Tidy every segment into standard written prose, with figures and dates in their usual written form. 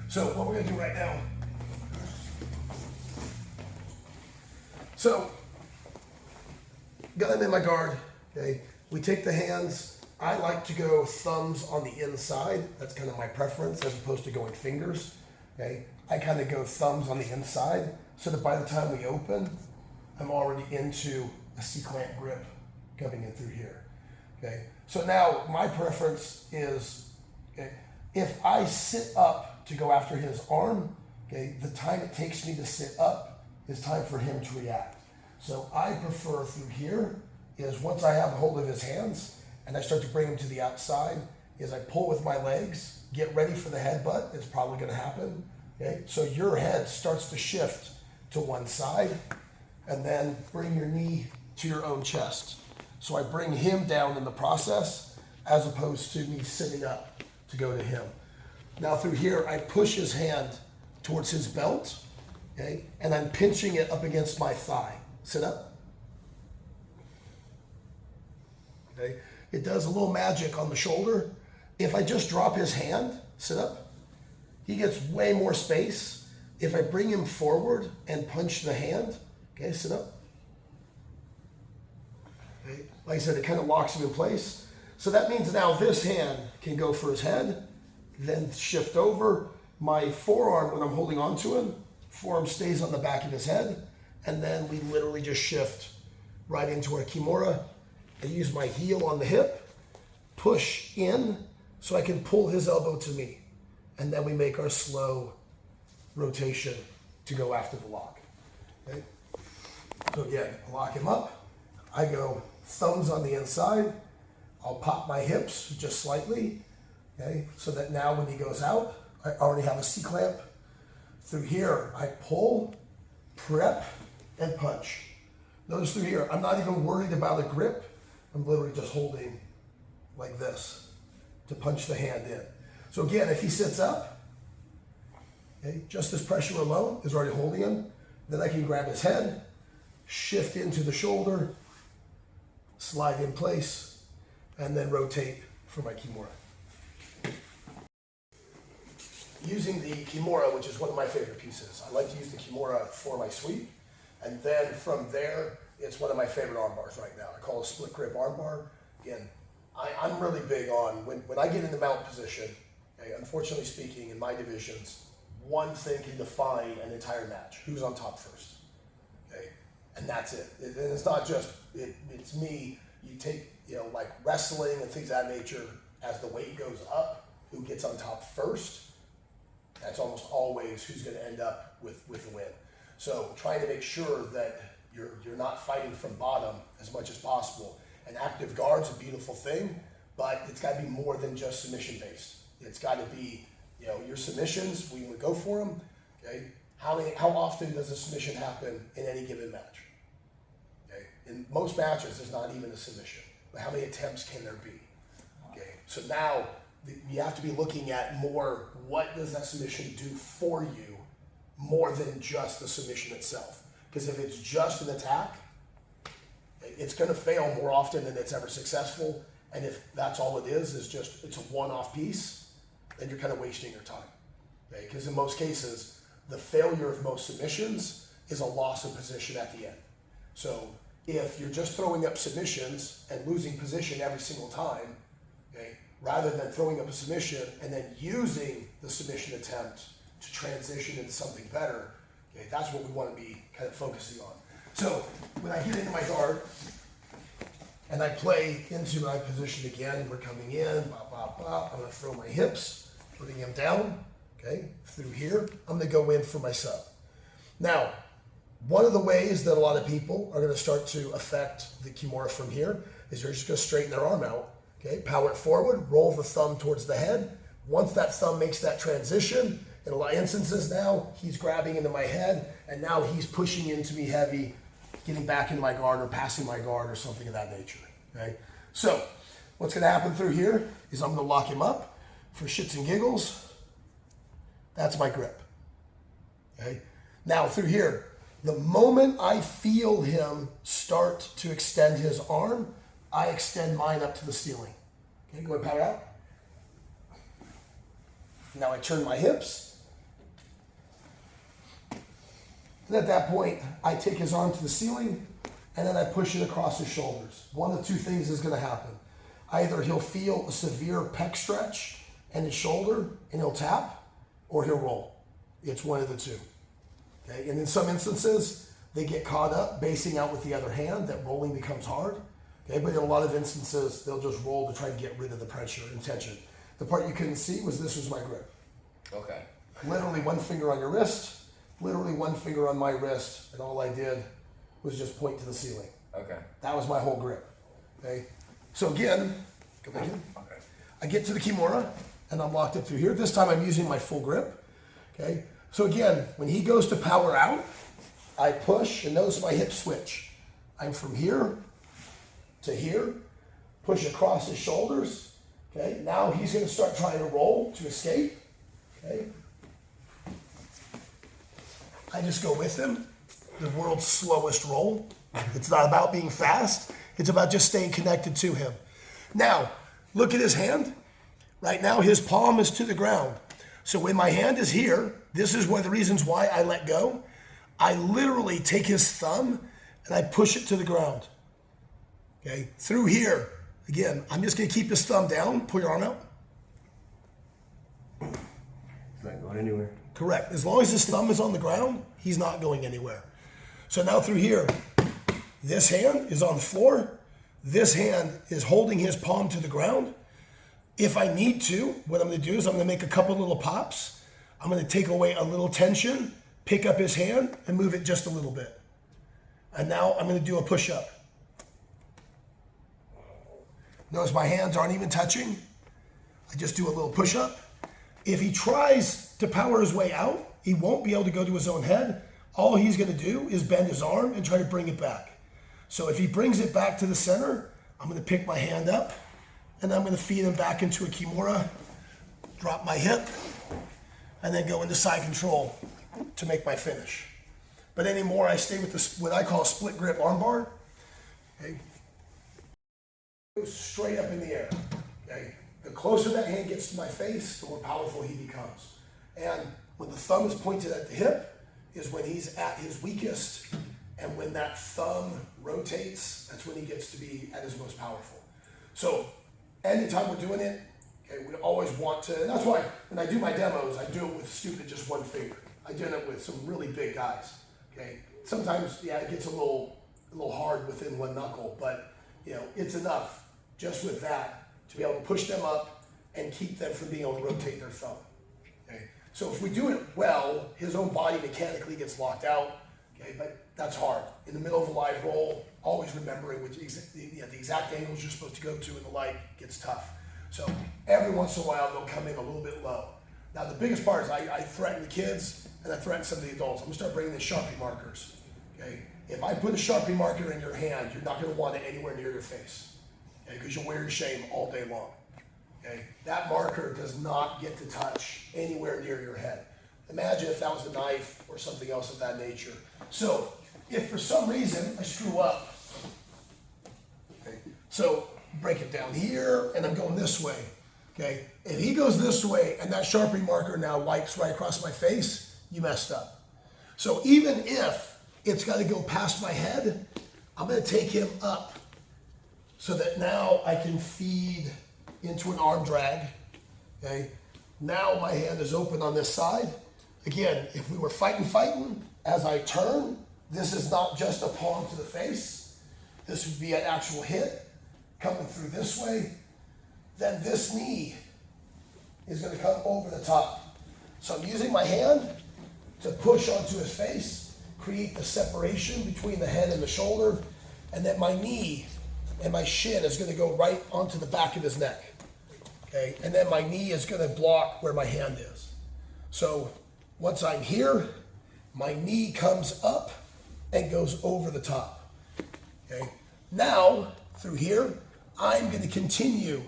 So what we're gonna do right now, so got him in my guard, okay? We take the hands. I like to go thumbs on the inside. That's kind of my preference as opposed to going fingers, okay? I kind of go thumbs on the inside so that by the time we open, I'm already into a C-clamp grip coming in through here, okay? So now my preference is, okay, if I sit up to go after his arm, okay, the time it takes me to sit up is time for him to react. So I prefer through here is once I have hold of his hands and I start to bring him to the outside, is I pull with my legs, get ready for the headbutt. It's probably gonna happen, okay? So your head starts to shift to one side and then bring your knee to your own chest. So I bring him down in the process as opposed to me sitting up to go to him. Now through here, I push his hand towards his belt, okay? And I'm pinching it up against my thigh. Sit up. Okay? It does a little magic on the shoulder. If I just drop his hand, sit up, he gets way more space. If I bring him forward and punch the hand, okay, sit up. Okay? Like I said, it kind of locks him in place. So that means now this hand can go for his head, then shift over. My forearm, when I'm holding on to him, forearm stays on the back of his head, and then we literally just shift right into our Kimura. I use my heel on the hip, push in so I can pull his elbow to me, and then we make our slow rotation to go after the lock. Okay? So again, I lock him up. I go thumbs on the inside. I'll pop my hips just slightly, okay? So that now when he goes out, I already have a C-clamp. Through here, I pull, prep, and punch. Notice through here, I'm not even worried about a grip. I'm literally just holding like this to punch the hand in. So again, if he sits up, okay, just this pressure alone is already holding him. Then I can grab his head, shift into the shoulder, slide in place, and then rotate for my Kimura. Using the Kimura, which is one of my favorite pieces. I like to use the Kimura for my sweep. And then from there, it's one of my favorite arm bars right now. I call it a split grip arm bar. Again, I'm really big on, when I get in the mount position, okay, unfortunately speaking, in my divisions, one thing can define an entire match. Who's on top first, okay? And that's it. And it's not just, it's me. You take, like wrestling and things of that nature, as the weight goes up, who gets on top first, that's almost always who's gonna end up with the win. So trying to make sure that you're not fighting from bottom as much as possible. An active guard's a beautiful thing, but it's got to be more than just submission based. It's got to be, your submissions, we would go for them, okay? How often does a submission happen in any given match? Okay? In most matches, there's not even a submission, but how many attempts can there be? Okay? So now you have to be looking at more, what does that submission do for you more than just the submission itself? Because if it's just an attack, it's going to fail more often than it's ever successful. And if that's all it is just, it's a one-off piece, then you're kind of wasting your time. Okay? Because in most cases, the failure of most submissions is a loss of position at the end. So if you're just throwing up submissions and losing position every single time, okay, rather than throwing up a submission and then using the submission attempt to transition into something better, okay, that's what we want to be kind of focusing on. So when I get into my guard and I play into my position again, we're coming in, bop, bop, bop. I'm going to throw my hips, putting him down, okay, through here. I'm going to go in for my sub. Now, one of the ways that a lot of people are going to start to affect the Kimura from here is they're just going to straighten their arm out, okay, power it forward, roll the thumb towards the head. Once that thumb makes that transition, in a lot of instances now, he's grabbing into my head, and now he's pushing into me heavy, getting back into my guard or passing my guard or something of that nature, okay? So what's gonna happen through here is I'm gonna lock him up for shits and giggles. That's my grip, okay? Now through here, the moment I feel him start to extend his arm, I extend mine up to the ceiling. Okay, go ahead, power out. Now I turn my hips, And at that point, I take his arm to the ceiling and then I push it across his shoulders. One of two things is gonna happen. Either he'll feel a severe pec stretch in his shoulder and he'll tap, or he'll roll. It's one of the two. Okay? And in some instances, they get caught up basing out with the other hand, that rolling becomes hard. Okay? But in a lot of instances, they'll just roll to try to get rid of the pressure and tension. The part you couldn't see was this was my grip. Okay. Literally one finger on your wrist, literally one finger on my wrist, and all I did was just point to the ceiling. Okay. That was my whole grip. Okay. So again, go back in. Okay. I get to the Kimura and I'm locked up through here. This time I'm using my full grip. Okay. So again, when he goes to power out, I push and notice my hip switch. I'm from here to here, push across his shoulders. Okay. Now he's going to start trying to roll to escape. Okay. I just go with him. The world's slowest roll. It's not about being fast. It's about just staying connected to him. Now, look at his hand. Right now, his palm is to the ground. So when my hand is here, this is one of the reasons why I let go. I literally take his thumb and I push it to the ground. Okay, through here. Again, I'm just gonna keep his thumb down. Pull your arm out. It's not going anywhere. Correct. As long as his thumb is on the ground, he's not going anywhere. So now through here, this hand is on the floor. This hand is holding his palm to the ground. If I need to, what I'm going to do is I'm going to make a couple little pops. I'm going to take away a little tension, pick up his hand, and move it just a little bit. And now I'm going to do a push-up. Notice my hands aren't even touching. I just do a little push-up. If he tries to power his way out, he won't be able to go to his own head. All he's going to do is bend his arm and try to bring it back. So if he brings it back to the center, I'm going to pick my hand up and I'm going to feed him back into a Kimura, drop my hip, and then go into side control to make my finish. But anymore, I stay with this, what I call split grip armbar. Okay. Goes straight up in the air. Okay. The closer that hand gets to my face, the more powerful he becomes. And when the thumb is pointed at the hip, is when he's at his weakest, and when that thumb rotates, that's when he gets to be at his most powerful. So anytime we're doing it, okay, we always want to, and that's why when I do my demos, I do it with stupid just one finger. I do it with some really big guys. Okay, sometimes yeah, it gets a little hard within one knuckle, but you know it's enough just with that to be able to push them up and keep them from being able to rotate their thumb. Okay. So if we do it well, his own body mechanically gets locked out, okay, but that's hard. In the middle of a live roll, always remembering which the exact angles you're supposed to go to and the light gets tough. So every once in a while, they'll come in a little bit low. Now the biggest part is I threaten the kids and I threaten some of the adults. I'm gonna start bringing in Sharpie markers, okay? If I put a Sharpie marker in your hand, you're not gonna want it anywhere near your face, okay? Because you'll wear your shame all day long. Okay. That marker does not get to touch anywhere near your head. Imagine if that was a knife or something else of that nature. So if for some reason I screw up, okay, so break it down here and I'm going this way, okay? If he goes this way and that Sharpie marker now wipes right across my face, you messed up. So even if it's got to go past my head, I'm going to take him up so that now I can feed into an arm drag, okay? Now my hand is open on this side. Again, if we were fighting, as I turn, this is not just a palm to the face. This would be an actual hit coming through this way. Then this knee is gonna come over the top. So I'm using my hand to push onto his face, create the separation between the head and the shoulder, and then my knee and my shin is gonna go right onto the back of his neck. Okay, and then my knee is gonna block where my hand is. So once I'm here, my knee comes up and goes over the top. Okay, now through here, I'm gonna continue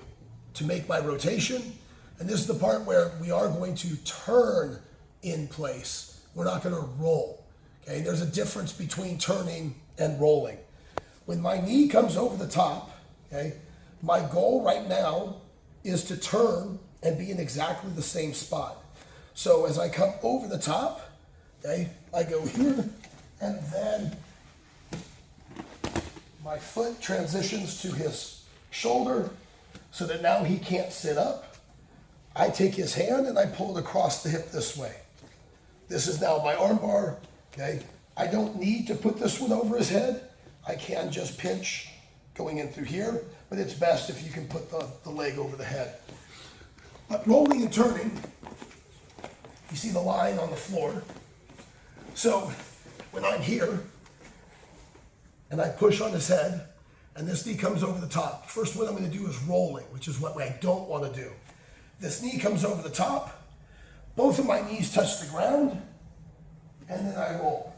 to make my rotation. And this is the part where we are going to turn in place. We're not gonna roll. Okay, there's a difference between turning and rolling. When my knee comes over the top, okay, my goal right now is to turn and be in exactly the same spot. So as I come over the top, okay, I go here and then my foot transitions to his shoulder so that now he can't sit up. I take his hand and I pull it across the hip this way. This is now my arm bar, okay? I don't need to put this one over his head. I can just pinch going in through here, but it's best if you can put the leg over the head. But rolling and turning, you see the line on the floor. So when I'm here and I push on his head and this knee comes over the top, first what I'm going to do is rolling, which is what I don't want to do. This knee comes over the top, both of my knees touch the ground, and then I roll.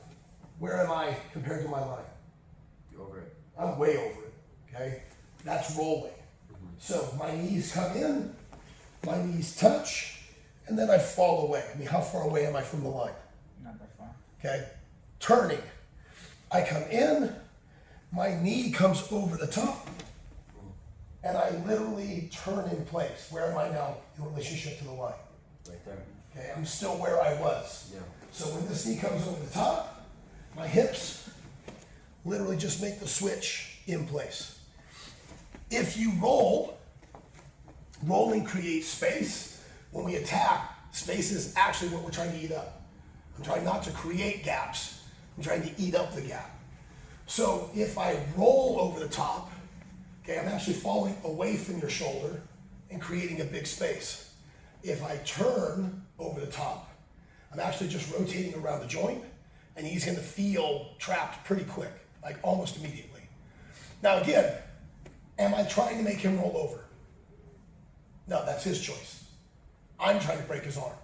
Where am I compared to my line? You're over it. I'm way over it, okay? That's rolling. So my knees come in, my knees touch, and then I fall away. I mean, how far away am I from the line? Not that far. Okay? Turning. I come in, my knee comes over the top, and I literally turn in place. Where am I now in relationship to the line? Right there. Okay, I'm still where I was. Yeah. So when this knee comes over the top, my hips literally just make the switch in place. If you roll, rolling creates space. When we attack, space is actually what we're trying to eat up. I'm trying not to create gaps. I'm trying to eat up the gap. So if I roll over the top, okay, I'm actually falling away from your shoulder and creating a big space. If I turn over the top, I'm actually just rotating around the joint, and he's going to feel trapped pretty quick, like almost immediately. Now again, am I trying to make him roll over? No, that's his choice. I'm trying to break his arm.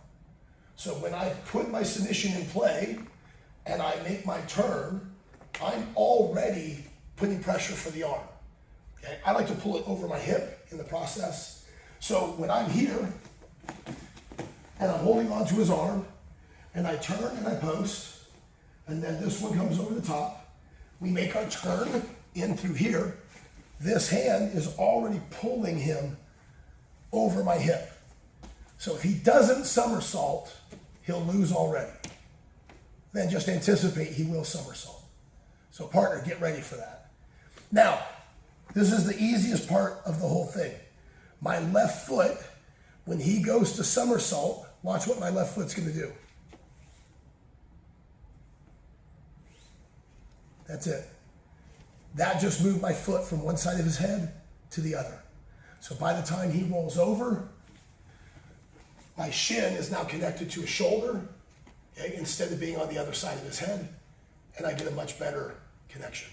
So when I put my submission in play and I make my turn, I'm already putting pressure for the arm. Okay? I like to pull it over my hip in the process. So when I'm here and I'm holding onto his arm and I turn and I post, and then this one comes over the top, we make our turn in through here. This hand is already pulling him over my hip. So if he doesn't somersault, he'll lose already. Then just anticipate he will somersault. So partner, get ready for that. Now, this is the easiest part of the whole thing. My left foot, when he goes to somersault, watch what my left foot's gonna do. That's it. That just moved my foot from one side of his head to the other. So by the time he rolls over, my shin is now connected to his shoulder, okay, instead of being on the other side of his head, and I get a much better connection.